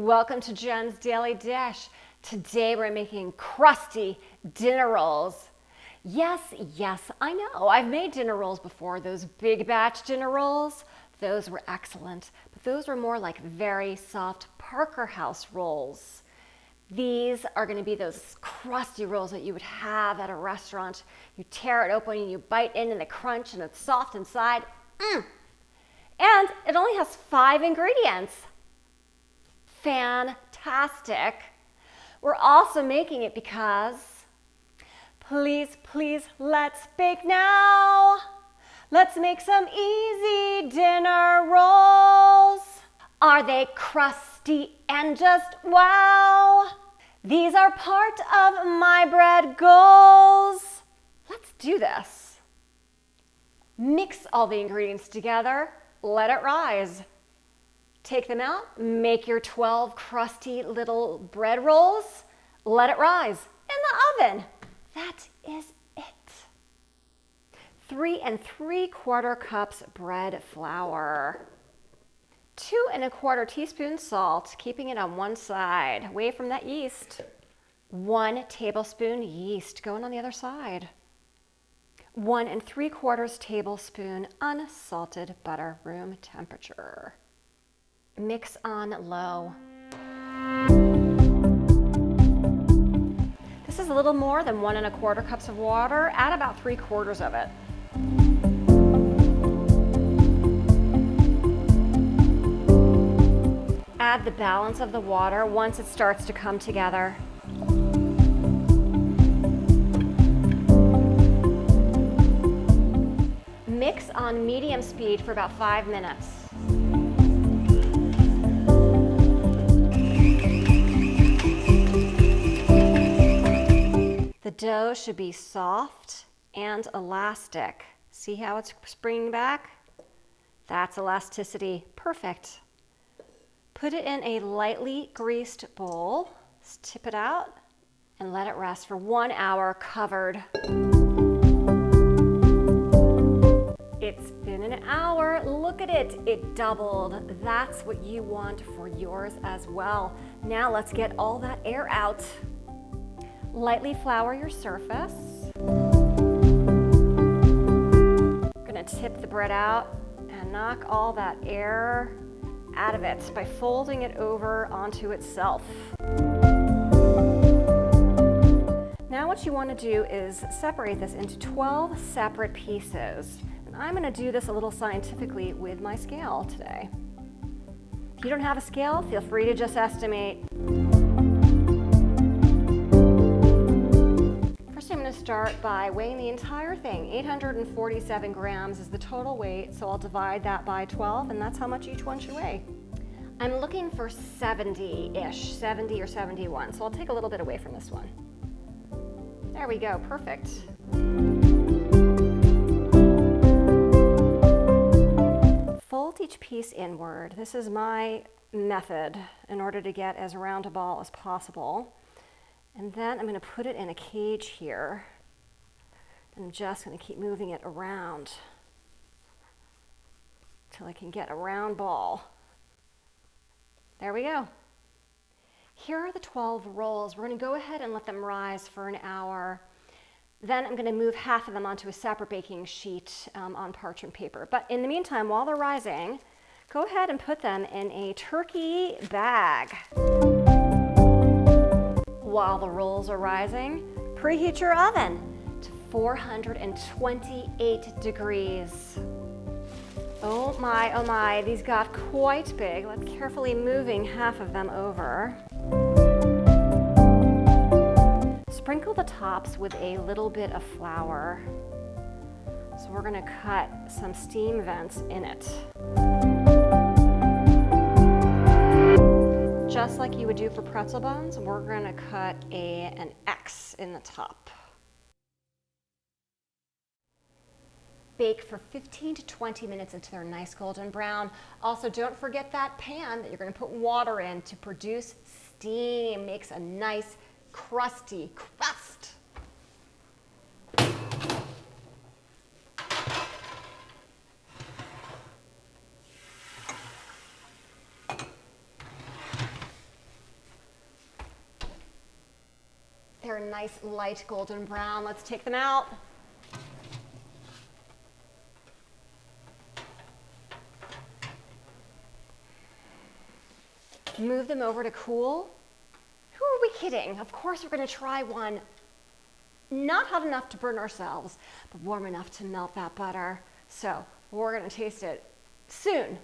Welcome to Jen's Daily Dish. Today we're making crusty dinner rolls. Yes, I know. I've made dinner rolls before. Those big batch dinner rolls, those were excellent. But those were more like very soft Parker House rolls. These are going to be those crusty rolls that you would have at a restaurant. You tear it open and you bite in and the crunch and it's soft inside. And it only has 5 ingredients. Fantastic. We're also making it because, please, let's bake now. Let's make some easy dinner rolls. Are they crusty and just wow? These are part of my bread goals. Let's do this. Mix all the ingredients together. Let it rise. Take them out, make your 12 crusty little bread rolls, let it rise in the oven. That is it. 3 3/4 cups bread flour. 2 1/4 teaspoons salt, keeping it on one side, away from that yeast. 1 tablespoon yeast, going on the other side. 1 3/4 tablespoon unsalted butter, room temperature. Mix on low. This is a little more than 1 1/4 cups of water. Add about 3/4 of it. Add the balance of the water once it starts to come together. Mix on medium speed for about 5 minutes. The dough should be soft and elastic. See how it's springing back? That's elasticity. Perfect. Put it in a lightly greased bowl. Let's tip it out and let it rest for 1 hour covered. It's been an hour. Look at it. It doubled. That's what you want for yours as well. Now let's get all that air out. Lightly flour your surface. We're going to tip the bread out and knock all that air out of it by folding it over onto itself. Now what you want to do is separate this into 12 separate pieces. And I'm going to do this a little scientifically with my scale today. If you don't have a scale, feel free to just estimate. I'm going to start by weighing the entire thing. 847 grams is the total weight, so I'll divide that by 12, and that's how much each one should weigh. I'm looking for 70-ish, 70 or 71, so I'll take a little bit away from this one. There we go, perfect. Fold each piece inward. This is my method in order to get as round a ball as possible. And then I'm going to put it in a cage here. I'm just going to keep moving it around until I can get a round ball. There we go. Here are the 12 rolls. We're going to go ahead and let them rise for an hour. Then I'm going to move half of them onto a separate baking sheet on parchment paper. But in the meantime, while they're rising, go ahead and put them in a turkey bag. While the rolls are rising, preheat your oven to 428 degrees. Oh my, these got quite big. Let's carefully moving half of them over. Sprinkle the tops with a little bit of flour. So we're going to cut some steam vents in it. Just like you would do for pretzel buns, we're going to cut an X in the top. Bake for 15 to 20 minutes until they're nice golden brown. Also, don't forget that pan that you're going to put water in to produce steam. Makes a nice crusty crust. are a nice light golden brown. Let's take them out. Move them over to cool. Who are we kidding? Of course we're going to try one not hot enough to burn ourselves, but warm enough to melt that butter. So we're going to taste it soon.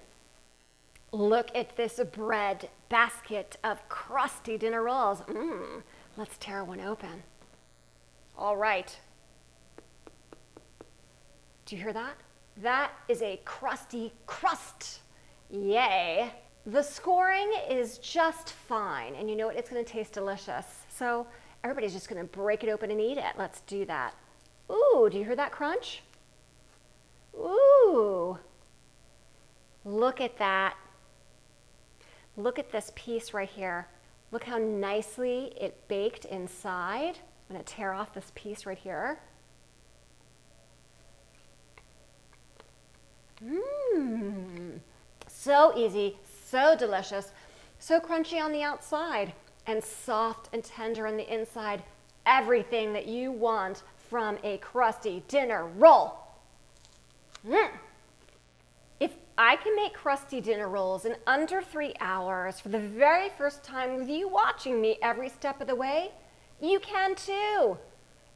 Look at this bread basket of crusty dinner rolls. Let's tear one open. All right. Do you hear that? That is a crusty crust. Yay. The scoring is just fine, and you know what? It's going to taste delicious. So everybody's just going to break it open and eat it. Let's do that. Ooh, do you hear that crunch? Ooh. Look at that. Look at this piece right here. Look how nicely it baked inside. I'm going to tear off this piece right here. So easy, so delicious, so crunchy on the outside and soft and tender on the inside. Everything that you want from a crusty dinner roll. If I can make crusty dinner rolls in under 3 hours for the very first time with you watching me every step of the way, you can too.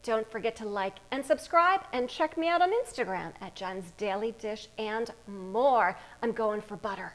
Don't forget to like and subscribe and check me out on Instagram at Jen's Daily Dish and more. I'm going for butter.